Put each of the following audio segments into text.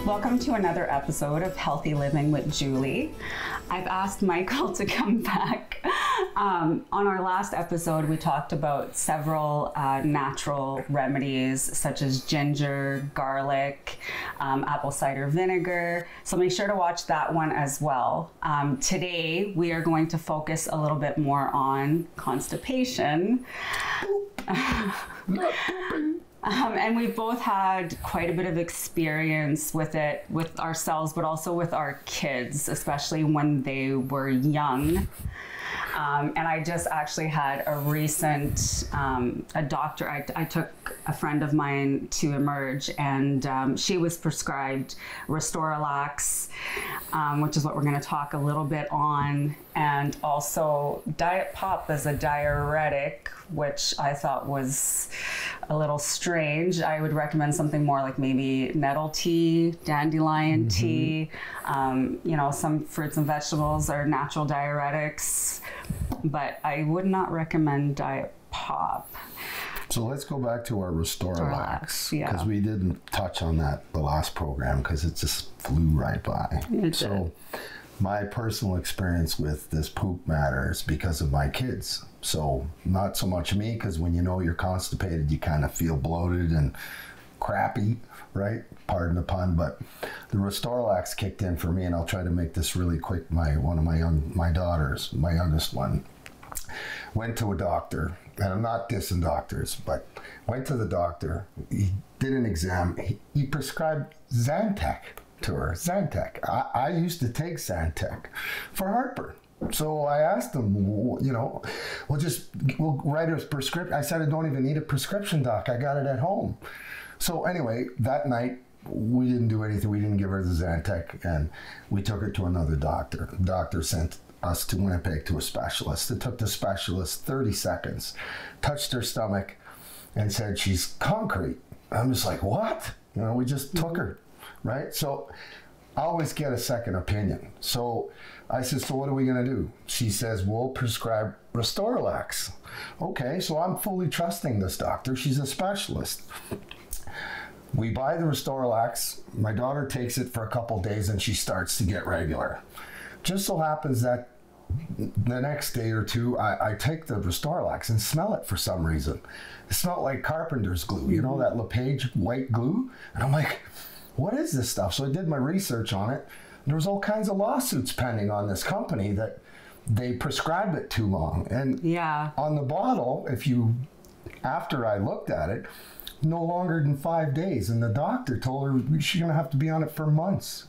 Welcome to another episode of Healthy Living with Julie. I've asked Michael to come back. On our last episode, we talked about several natural remedies such as ginger, garlic, apple cider vinegar. So make sure to watch that one as well. Today, we are going to focus a little bit more on constipation. And we've both had quite a bit of experience with it, with ourselves, but also with our kids, especially when they were young. And I just actually had a recent, a doctor, I took a friend of mine to Emerge, and she was prescribed Restoralax, which is what we're going to talk a little bit on, and also Diet Pop as a diuretic, which I thought was a little strange. I would recommend something more like maybe nettle tea, dandelion tea. You know, some fruits and vegetables are natural diuretics, but I would not recommend Diet Pop. So let's go back to our Restoralax, because yeah. we didn't touch on that the last program because it just flew right by. So my personal experience with this poop matter is because of my kids. So not so much me, because when you know you're constipated, you kind of feel bloated and crappy, right? Pardon the pun, but the Restoralax kicked in for me, and I'll try to make this really quick. One of my daughters, my youngest one, went to a doctor, and I'm not dissing doctors, but went to the doctor. He did an exam. He prescribed Zantac to her. Zantac. I used to take Zantac for heartburn. So I asked him, you know, we'll write a prescription. I said, I don't even need a prescription, doc. I got it at home. So anyway, that night, we didn't do anything. We didn't give her the Zantac, and we took her to another doctor. The doctor sent us to Winnipeg to a specialist. It took the specialist 30 seconds, touched her stomach, and said, she's concrete. I'm just like, what? You know, we just took her, right? So I always get a second opinion. So I said, so what are we going to do? She says, we'll prescribe Restoralax. Okay, so I'm fully trusting this doctor. She's a specialist. We buy the Restoralax. My daughter takes it for a couple days, and she starts to get regular. Just so happens that the next day or two, I take the Restoralax and smell it for some reason. It smelled like carpenter's glue, you know, that LePage white glue? And I'm like, what is this stuff? So I did my research on it. There was all kinds of lawsuits pending on this company that they prescribed it too long. And yeah, on the bottle, after I looked at it, no longer than 5 days. And the doctor told her she's going to have to be on it for months,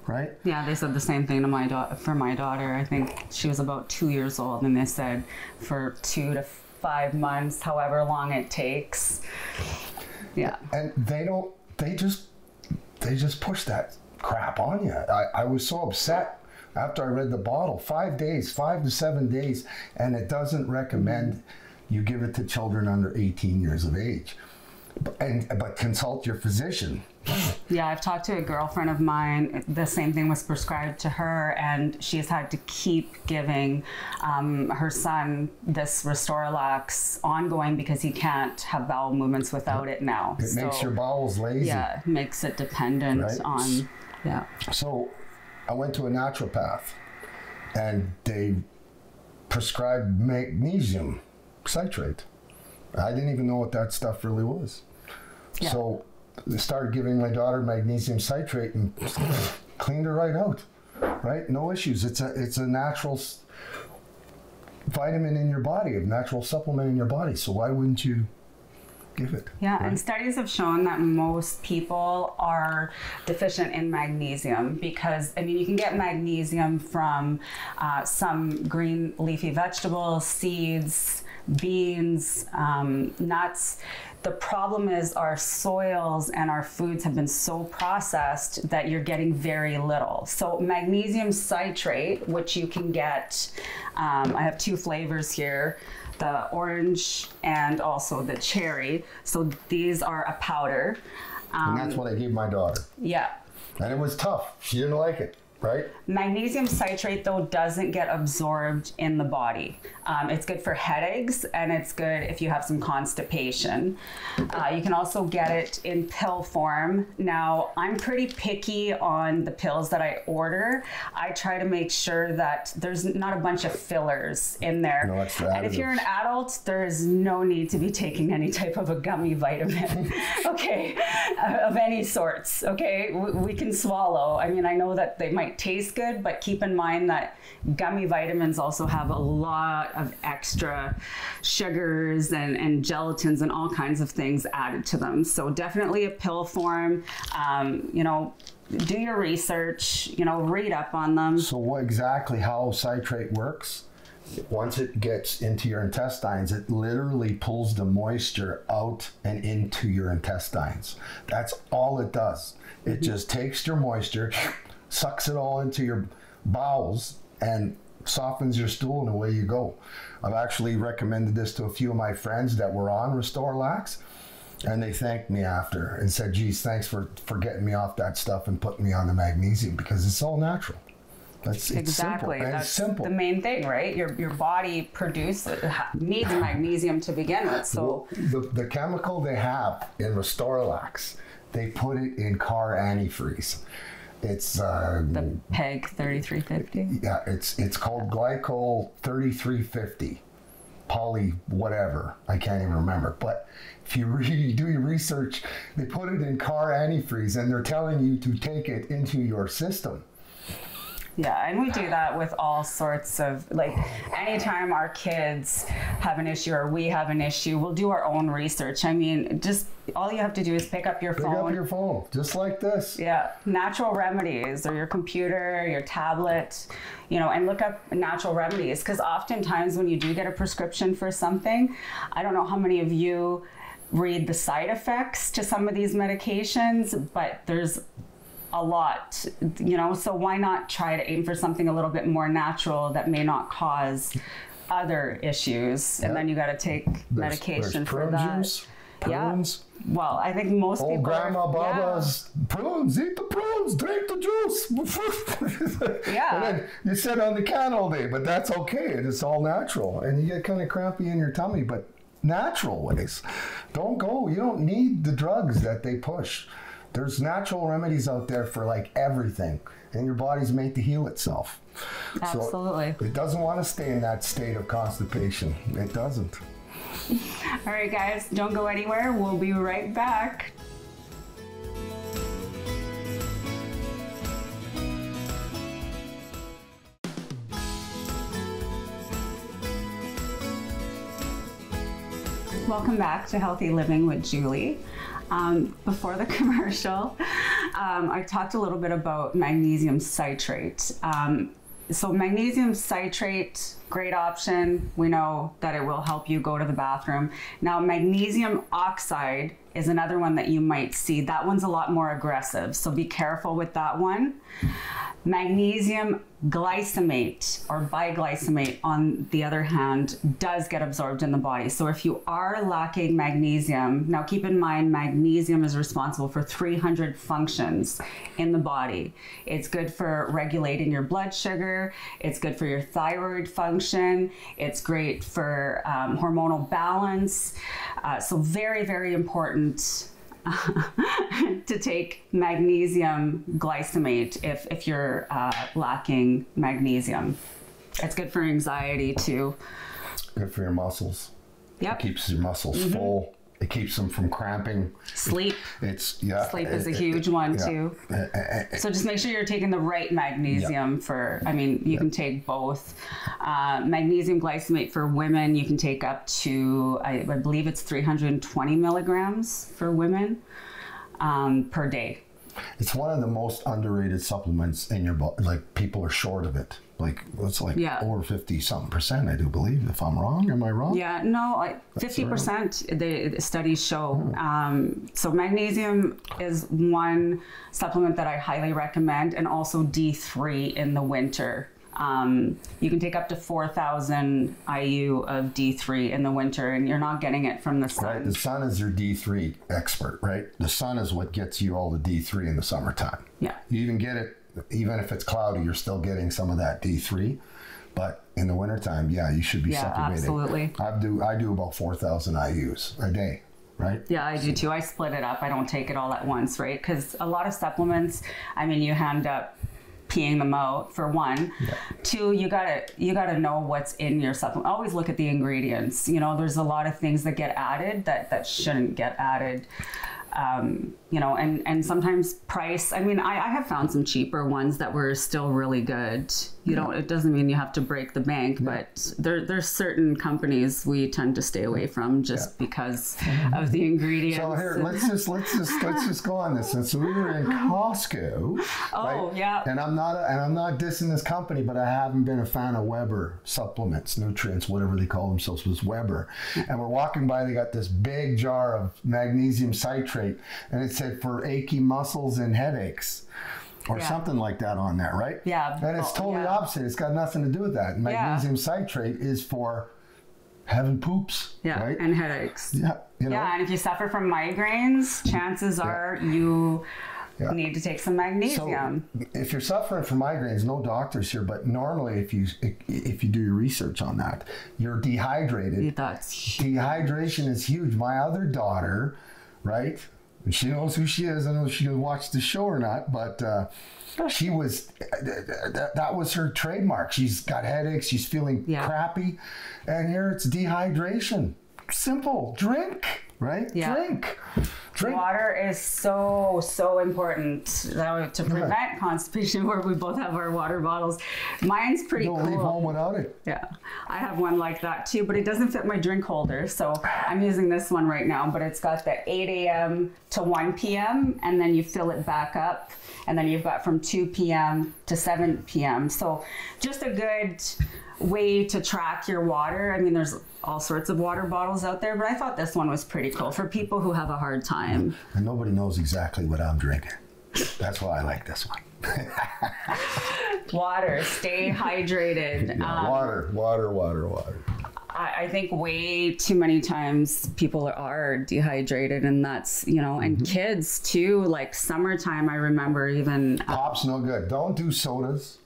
right? Yeah, they said the same thing to for my daughter. I think she was about 2 years old, and they said for 2 to 5 months, however long it takes. Yeah. And they just push that crap on you. I was so upset after I read the bottle. 5 days, 5 to 7 days, and it doesn't recommend you give it to children under 18 years of age. But consult your physician. Yeah, I've talked to a girlfriend of mine. The same thing was prescribed to her, and she's had to keep giving her son this Restoralax ongoing because he can't have bowel movements without it now. It makes your bowels lazy. Yeah, it makes it dependent on, yeah. So I went to a naturopath, and they prescribed magnesium citrate. I didn't even know what that stuff really was. Yeah. So I started giving my daughter magnesium citrate and cleaned her right out, right? No issues. It's a natural vitamin in your body, a natural supplement in your body. So why wouldn't you give it? Yeah, right? And studies have shown that most people are deficient in magnesium because, I mean, you can get magnesium from some green leafy vegetables, seeds, beans, nuts. The problem is our soils and our foods have been so processed that you're getting very little. So magnesium citrate, which you can get, I have 2 flavors here, the orange and also the cherry. So these are a powder. And that's what I gave my daughter. Yeah. And it was tough. She didn't like it. right? Magnesium citrate, though, doesn't get absorbed in the body. It's good for headaches, and it's good if you have some constipation. You can also get it in pill form. Now, I'm pretty picky on the pills that I order. I try to make sure that there's not a bunch of fillers in there. No extra additives. And if you're an adult, there is no need to be taking any type of a gummy vitamin, okay, of any sorts, okay? We can swallow. I mean, I know that they might taste good, but keep in mind that gummy vitamins also have a lot of extra sugars and gelatins and all kinds of things added to them. So definitely a pill form. You know, do your research, you know, read up on them. So what exactly how citrate works? Once it gets into your intestines, it literally pulls the moisture out and into your intestines. That's all it does. It just takes your moisture, sucks it all into your bowels, and softens your stool, and away you go. I've actually recommended this to a few of my friends that were on Restore Lax, and they thanked me after and said, geez, thanks for getting me off that stuff and putting me on the magnesium, because it's all natural. It's exactly. Simple. That's simple. The main thing, right? Your body needs magnesium to begin with. So the chemical they have in Restore Lax, they put it in car antifreeze. It's the PEG 3350. Yeah, it's called glycol 3350, poly whatever. I can't even remember. But if you really do your research, they put it in car antifreeze, and they're telling you to take it into your system. Yeah, and we do that with all sorts of, like, anytime our kids have an issue or we have an issue, we'll do our own research. I mean, just all you have to do is pick up your phone. Pick up your phone, just like this. Yeah, natural remedies, or your computer, your tablet, you know, and look up natural remedies, because oftentimes when you do get a prescription for something, I don't know how many of you read the side effects to some of these medications, but there's a lot, you know, so why not try to aim for something a little bit more natural that may not cause other issues? And then you got to take medication for that. Juice, prunes. Yeah. Well, I think most people. Grandma Baba's prunes. Eat the prunes. Drink the juice. Yeah. And then you sit on the can all day, but that's okay. It's all natural, and you get kind of crampy in your tummy, but natural ways. Don't go. You don't need the drugs that they push. There's natural remedies out there for like everything, and your body's made to heal itself. Absolutely. So it doesn't want to stay in that state of constipation. It doesn't. All right, guys, don't go anywhere. We'll be right back. Welcome back to Healthy Living with Julie. Before the commercial, I talked a little bit about magnesium citrate. So magnesium citrate, great option. We know that it will help you go to the bathroom. Now, magnesium oxide is another one that you might see. That one's a lot more aggressive, so be careful with that one. Magnesium glycemate or biglycemate, on the other hand, does get absorbed in the body. So if you are lacking magnesium, now keep in mind magnesium is responsible for 300 functions in the body. It's good for regulating your blood sugar. It's good for your thyroid function. It's great for hormonal balance. So very, very important to take magnesium glycemate if you're lacking magnesium. It's good for anxiety too. Good for your muscles. Yep. It keeps your muscles full. It keeps them from cramping. Sleep. Sleep is a huge one too. So just make sure you're taking the right magnesium for, I mean, you can take both. Magnesium glycemate for women, you can take up to, I believe it's 320 milligrams for women per day. It's one of the most underrated supplements in your body. Like, people are short of it. Like, it's like over 50-something%, I do believe. If I'm wrong, am I wrong? Yeah, no, like 50%, the studies show. So magnesium is one supplement that I highly recommend, and also D3 in the winter. You can take up to 4,000 IU of D3 in the winter, and you're not getting it from the sun. Right, the sun is your D3 expert, right? The sun is what gets you all the D3 in the summertime. Yeah. You even get it even if it's cloudy, you're still getting some of that D3. But in the wintertime, yeah, you should be supplementing. Absolutely. I do about 4,000 IUs a day, right? Yeah, I do too. I split it up. I don't take it all at once, right? Because a lot of supplements, I mean, you end up peeing them out, for one. Yeah. Two, you gotta know what's in your supplement. Always look at the ingredients. You know, there's a lot of things that get added that shouldn't get added. You know, and sometimes price, I mean, I have found some cheaper ones that were still really good. You know, it doesn't mean you have to break the bank, but there's certain companies we tend to stay away from just because of the ingredients. So here, let's just go on this. And so we were in Costco. Oh, right? Yeah. And I'm not dissing this company, but I haven't been a fan of Weber supplements, nutrients, whatever they call themselves, was Weber. And we're walking by, they got this big jar of magnesium citrate, and it said for achy muscles and headaches. Or something like that on there, right? Yeah. And it's totally opposite. It's got nothing to do with that. Magnesium citrate is for having poops, right? And headaches. Yeah. You know? Yeah, and if you suffer from migraines, chances are you need to take some magnesium. So if you're suffering from migraines, no doctors here, but normally if you do your research on that, you're dehydrated. Dehydration is huge. My other daughter, right? And she knows who she is. I don't know if she watched the show or not, but she was, that was her trademark. She's got headaches. She's feeling crappy. And here it's dehydration. Simple. Drink, right? Yeah. Drink. Water is so important to prevent constipation, where we both have our water bottles. Mine's pretty cool. Don't leave home without it. Yeah, I have one like that too, but it doesn't fit my drink holder, so I'm using this one right now, but it's got the 8 a.m. to 1 p.m. and then you fill it back up, and then you've got from 2 p.m. to 7 p.m. So just a good way to track your water. I mean, there's all sorts of water bottles out there, but I thought this one was pretty cool for people who have a hard time. And nobody knows exactly what I'm drinking. That's why I like this one. Water, stay hydrated. Water. I think way too many times people are dehydrated, and that's, you know, and kids too, like summertime, I remember even. Pop's no good. Don't do sodas.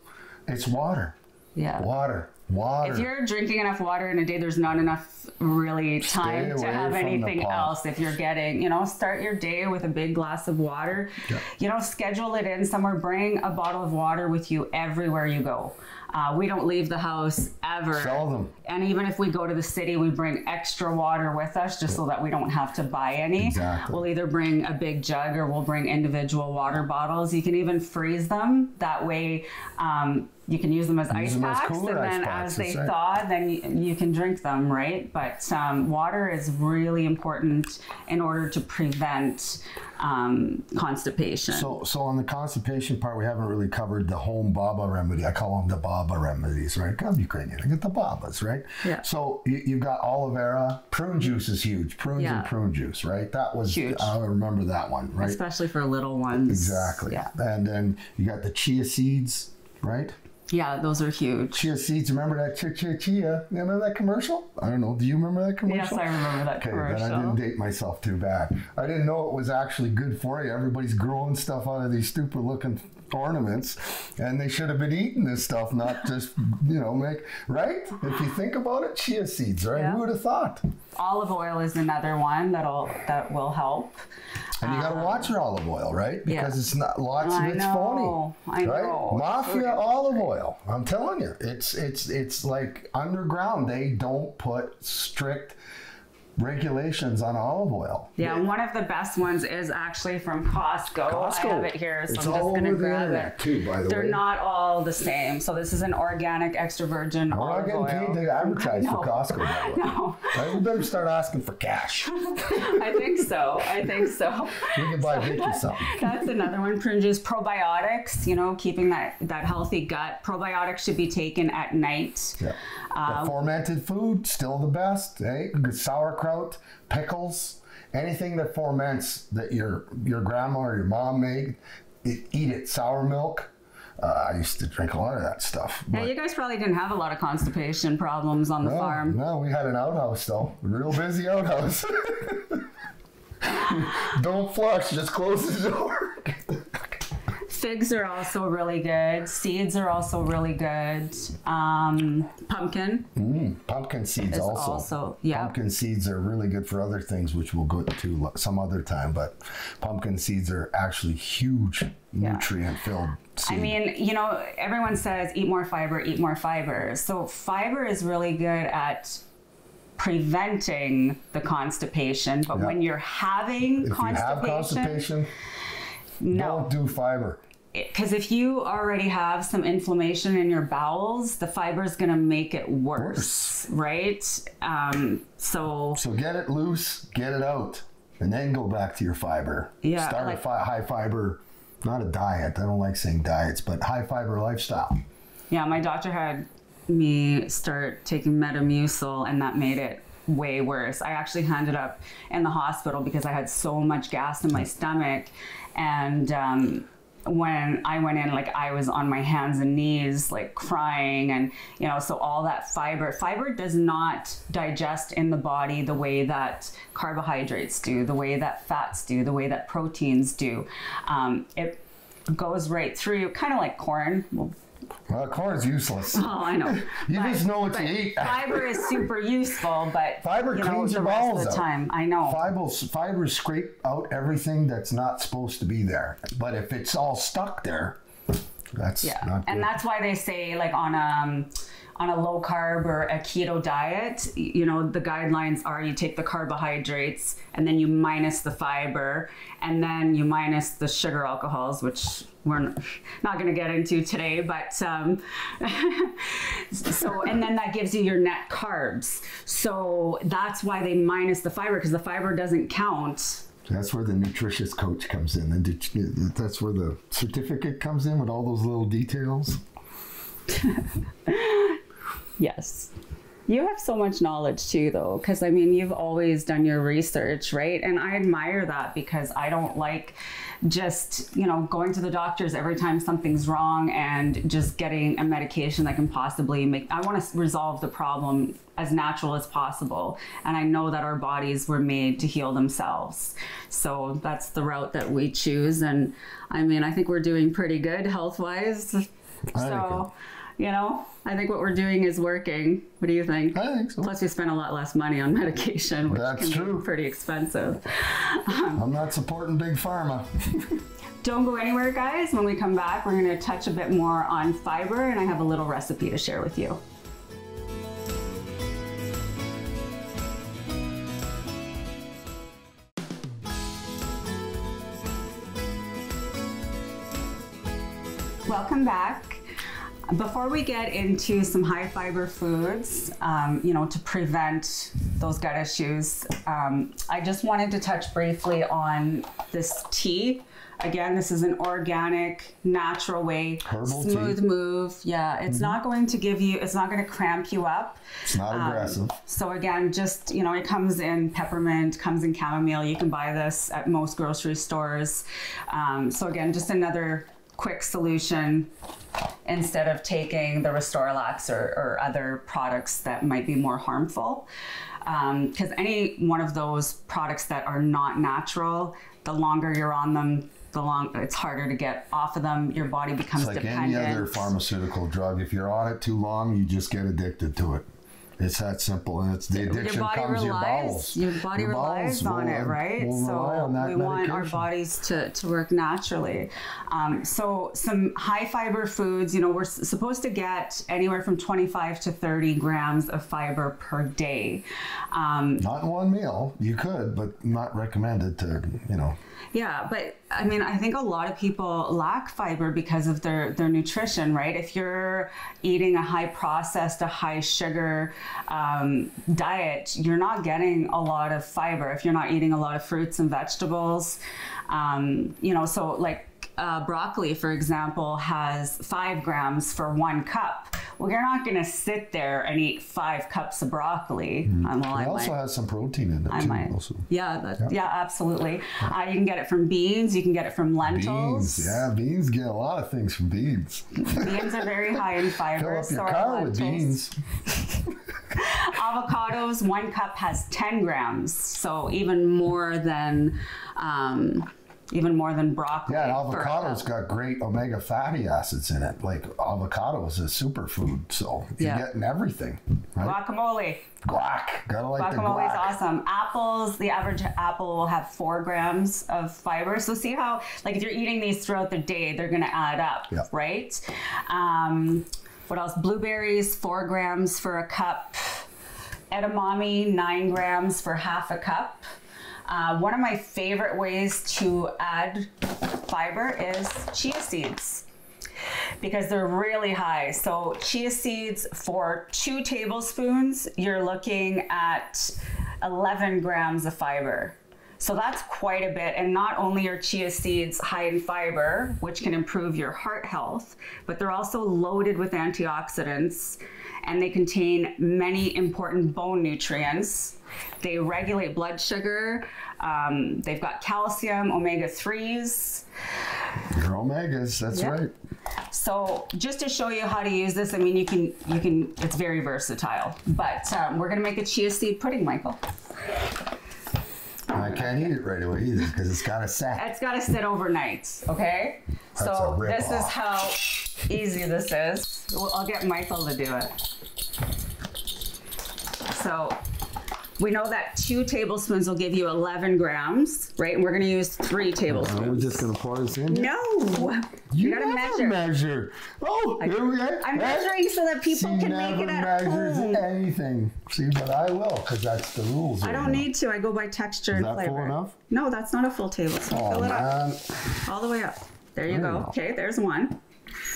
It's water. Yeah. Water. If you're drinking enough water in a day, there's not enough really time to have anything else. If you're getting, you know, start your day with a big glass of water, you know, schedule it in somewhere, bring a bottle of water with you everywhere you go. We don't leave the house ever. Seldom. And even if we go to the city, we bring extra water with us just so that we don't have to buy any. Exactly. We'll either bring a big jug or we'll bring individual water bottles. You can even freeze them. That way, you can use them as ice packs, and then as they thaw, then you can drink them, right? But water is really important in order to prevent constipation. So on the constipation part, we haven't really covered the home Baba remedy. I call them the Baba remedies, right? I'm Ukrainian. I get the Babas, right? Yeah. So you've got aloe vera. Prune juice is huge. Prunes and prune juice, right? That was huge. I remember that one, right? Especially for little ones. Exactly. Yeah. And then you got the chia seeds, right? Yeah, those are huge. Chia seeds. Remember that Chia? You remember that commercial? I don't know. Do you remember that commercial? Yes, I remember that commercial. Then I didn't date myself too bad. I didn't know it was actually good for you. Everybody's growing stuff out of these stupid looking ornaments, and they should have been eating this stuff, not just, you know, right? If you think about it, chia seeds, right? Yeah. Who would have thought? Olive oil is another one that will help. And you got to watch your olive oil, right? Because it's not lots of it's phony. I know. Mafia olive oil. I'm telling you, it's like underground. They don't put strict regulations on olive oil. Yeah, one of the best ones is actually from Costco. I have it here, so it's I'm just going to grab it. Too, by the way. They're not all the same. So this is an organic extra virgin olive oil. We're not getting paid to advertise for Costco, by the way. No. Right, we better start asking for cash. I think so. We can buy Vicky something. That's another one. Prune juice. Probiotics, you know, keeping that healthy gut. Probiotics should be taken at night. Yeah. The fermented food, still the best. Eh? Sauerkraut, pickles, anything that ferments that your grandma or your mom made, eat it. Sour milk. I used to drink a lot of that stuff. Yeah, you guys probably didn't have a lot of constipation problems on the farm. No, we had an outhouse though. A real busy outhouse. Don't flush, just close the door. Figs are also really good. Seeds are also really good. Pumpkin. Pumpkin seeds is also. Yeah. Pumpkin seeds are really good for other things, which we'll go to some other time. But pumpkin seeds are actually huge nutrient-filled seed. I mean, you know, everyone says eat more fiber, eat more fiber. So fiber is really good at preventing the constipation, but when you're having constipation, don't do fiber. Because if you already have some inflammation in your bowels, the fiber is going to make it worse, right? So get it loose, get it out, and then go back to your fiber. Yeah, Start a high fiber, not a diet. I don't like saying diets, but high fiber lifestyle. Yeah, my doctor had me start taking Metamucil, and that made it way worse. I actually ended up in the hospital because I had so much gas in my stomach, and when I went in, like, I was on my hands and knees, like, crying, and, you know, so all that fiber does not digest in the body the way that carbohydrates do, the way that fats do, the way that proteins do. It goes right through, kind of like corn. Well, corn's useless. Oh, I know. You just know what you eat. Fiber is super useful, but fiber cleans your bowels out. Time, I know. Fiber scrape out everything that's not supposed to be there. But if it's all stuck there, that's not good. And that's why they say, like, on a low carb or a keto diet, you know, the guidelines are you take the carbohydrates and then you minus the fiber and then you minus the sugar alcohols, which we're not going to get into today, but so, and then that gives you your net carbs. So that's why they minus the fiber, because the fiber doesn't count. That's where the nutritious coach comes in, and that's where the certificate comes in with all those little details. Yes. You have so much knowledge too, though, because I mean, you've always done your research, right? And I admire that, because I don't like just, you know, going to the doctors every time something's wrong and just getting a medication that can possibly make, I want to resolve the problem as natural as possible. And I know that our bodies were made to heal themselves. So that's the route that we choose. And I mean, I think we're doing pretty good health-wise. So, you know, I think what we're doing is working. What do you think? I think so. Plus, we spend a lot less money on medication, which can be pretty expensive. I'm not supporting Big Pharma. Don't go anywhere, guys. When we come back, we're going to touch a bit more on fiber, and I have a little recipe to share with you. Welcome back. Before we get into some high fiber foods, you know, to prevent those gut issues, I just wanted to touch briefly on this tea. Again, this is an organic, natural way, herbal smooth tea. Move. Yeah, it's not going to give you, it's not going to cramp you up. It's not aggressive. So again, just, you know, it comes in peppermint, comes in chamomile. You can buy this at most grocery stores. So again, just another quick solution instead of taking the Restorelax or other products that might be more harmful. Because any one of those products that are not natural, the longer you're on them, it's harder to get off of them. Your body becomes dependent. It's like any other pharmaceutical drug. If you're on it too long, you just get addicted to it. It's that simple, and it's the addiction comes your bowels. Your body relies on it, right? So we want our bodies to work naturally. So some high fiber foods, you know, we're supposed to get anywhere from 25 to 30 grams of fiber per day. Not in one meal. You could, but not recommended to, you know. Yeah, but I mean, I think a lot of people lack fiber because of their nutrition, right? If you're eating a high processed, a high sugar diet, you're not getting a lot of fiber. If you're not eating a lot of fruits and vegetables, you know, so like broccoli, for example, has 5 grams for 1 cup. Well, you're not going to sit there and eat 5 cups of broccoli. It also has some protein in it too. Also. Yeah, absolutely. You can get it from beans. You can get it from lentils. Beans, yeah, beans get a lot of things from beans. Beans are very high in fiber. Fill up your car with beans. Avocados, 1 cup has 10 grams, so even more than even more than broccoli. Yeah, and avocado's got great omega fatty acids in it. Like avocado is a superfood, so you're getting everything. Right? Guacamole. Guac. Gotta like the guac. Guacamole is awesome. Apples, the average apple will have 4 grams of fiber. So see how, like if you're eating these throughout the day, they're gonna add up, right? What else? Blueberries, 4 grams for a cup. Edamame, 9 grams for half a cup. One of my favorite ways to add fiber is chia seeds because they're really high. So chia seeds for 2 tablespoons, you're looking at 11 grams of fiber. So that's quite a bit. And not only are chia seeds high in fiber, which can improve your heart health, but they're also loaded with antioxidants and they contain many important bone nutrients. They regulate blood sugar. They've got calcium, omega-3s. Your omegas, that's right. So just to show you how to use this, I mean, you can, it's very versatile, but we're gonna make a chia seed pudding, Michael. I can't eat it right away either because it's gotta sit. It's gotta sit overnight, okay? That's so this is how easy this is. I'll get Michael to do it. So we know that 2 tablespoons will give you 11 grams, right? And we're gonna use 3 tablespoons. Are we just gonna pour this in? No! You gotta measure. Oh, here we go. I'm measuring so that people can make it at home. She never measures anything. See, but I will, because that's the rules. I don't need to. I go by texture and flavor. Is that full enough? No, that's not a full tablespoon. Oh, Fill it man. up. All the way up. There you go. Okay, there's 1.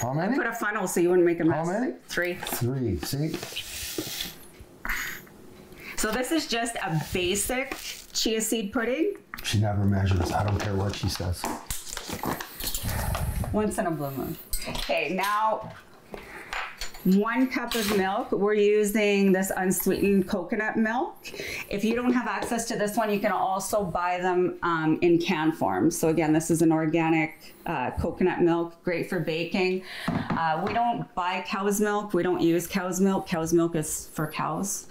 How many? I put a funnel so you wouldn't make a mess. How many? 3. 3, see? So this is just a basic chia seed pudding. She never measures. I don't care what she says. Once in a blue moon. Okay, now 1 cup of milk. We're using this unsweetened coconut milk. If you don't have access to this one, you can also buy them in can form. So again, this is an organic coconut milk, great for baking. We don't buy cow's milk. We don't use cow's milk. Cow's milk is for cows.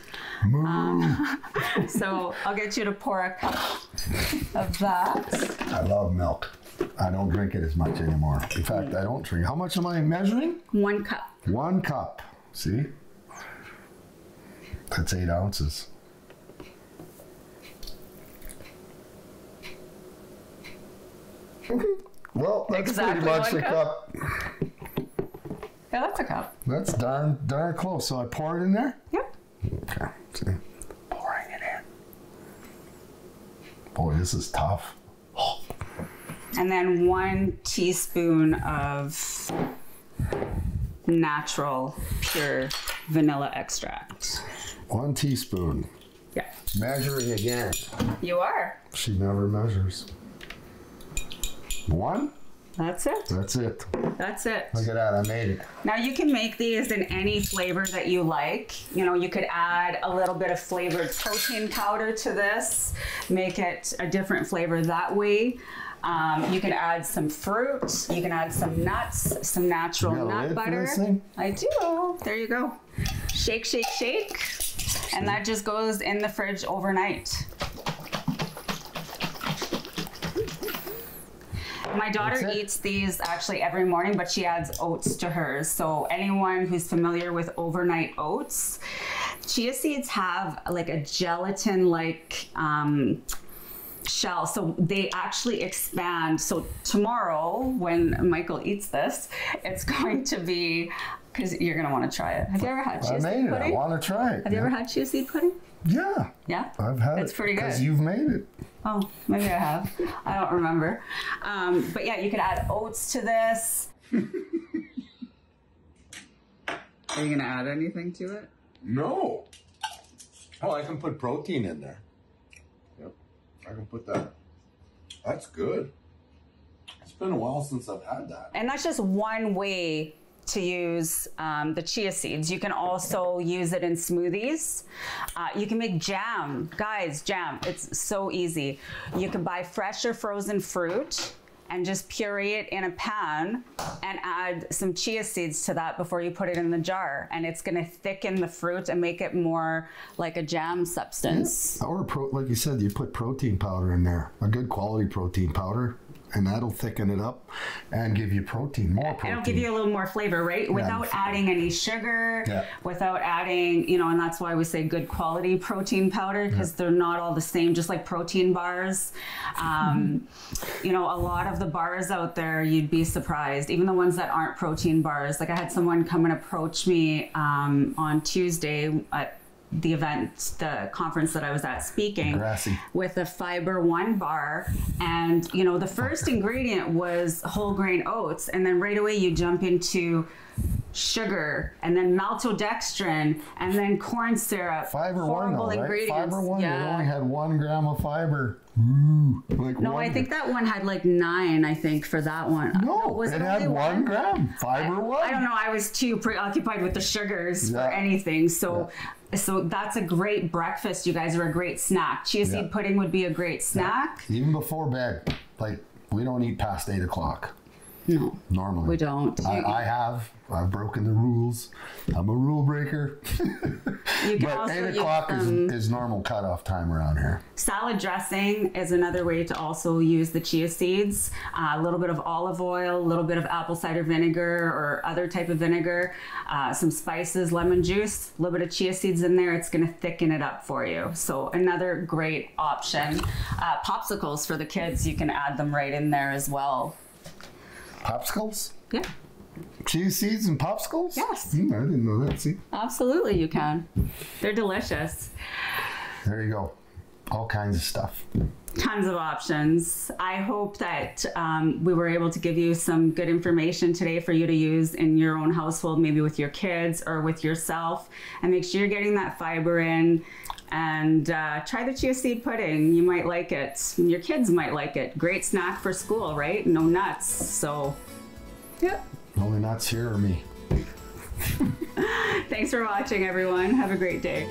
So I'll get you to pour a cup of that. I love milk. I don't drink it as much anymore. In fact, I don't drink. How much am I measuring? 1 cup. 1 cup. See? That's 8 ounces. Well, that's exactly pretty much 1 the cup. Yeah, that's a cup. That's darn close. So I pour it in there? Yep. Okay. See? Pouring it in. Boy, this is tough. Oh. And then 1 teaspoon of natural, pure vanilla extract. 1 teaspoon. Yeah. Measuring again. You are. She never measures. 1? That's it. That's it. That's it. Look at that, I made it. Now you can make these in any flavor that you like. You know, you could add a little bit of flavored protein powder to this, make it a different flavor that way. You can add some fruit, you can add some nuts, some natural nut butter. I do. There you go. Shake, shake, shake. And that just goes in the fridge overnight. My daughter eats these actually every morning, but she adds oats to hers. So anyone who's familiar with overnight oats, chia seeds have like a gelatin-like shell, so they actually expand. So tomorrow when Michael eats this, it's going to be, because you're going to want to try it. Have you ever had chia seed pudding? I want to try it. Have you ever had chia seed pudding? Yeah. Yeah? I've had it. It's pretty good. Because you've made it. Oh, maybe I have. I don't remember. But yeah, you could add oats to this. Are you going to add anything to it? No. Oh, I can put protein in there. Yep. I can put that. That's good. It's been a while since I've had that. And that's just one way to use the chia seeds. You can also use it in smoothies. You can make jam. Guys, jam. It's so easy. You can buy fresh or frozen fruit and just puree it in a pan and add some chia seeds to that before you put it in the jar. And it's gonna thicken the fruit and make it more like a jam substance. Yeah. Or like you said, you put protein powder in there. A good quality protein powder. and that'll thicken it up and give you protein, more protein. It'll give you a little more flavor, right? Without adding any sugar, without adding, you know, and that's why we say good quality protein powder, because they're not all the same, just like protein bars. You know, a lot of the bars out there, you'd be surprised, even the ones that aren't protein bars. Like I had someone come and approach me on Tuesday at the event, the conference that I was at speaking, with a Fiber One bar, and you know the first ingredient was whole grain oats, and then right away you jump into sugar and then maltodextrin and then corn syrup. Fiber One, though, right? Fiber One, it only had 1 gram of fiber. Like no, I think that one had like 9, I think, for that one. No, it had 1 gram. Fiber One. I don't know. I was too preoccupied with the sugars for anything. So so that's a great breakfast, you guys, or a great snack. Chia seed pudding would be a great snack. Even before bed. Like, we don't eat past 8 o'clock. No. Normally. We don't. I've broken the rules. I'm a rule breaker. But 8 o'clock is normal cutoff time around here. Salad dressing is another way to also use the chia seeds. A little bit of olive oil, a little bit of apple cider vinegar or other type of vinegar, some spices, lemon juice, a little bit of chia seeds in there. It's going to thicken it up for you. So another great option. Popsicles for the kids, you can add them right in there as well. Popsicles? Yeah. Chia seeds and popsicles? Yes. I didn't know that. See? Absolutely, you can. They're delicious. There you go. All kinds of stuff. Tons of options. I hope that we were able to give you some good information today for you to use in your own household, maybe with your kids or with yourself, and make sure you're getting that fiber in. And try the chia seed pudding. You might like it. Your kids might like it. Great snack for school, right? No nuts. So, yeah. Only nuts here or me. Thanks for watching, everyone. Have a great day.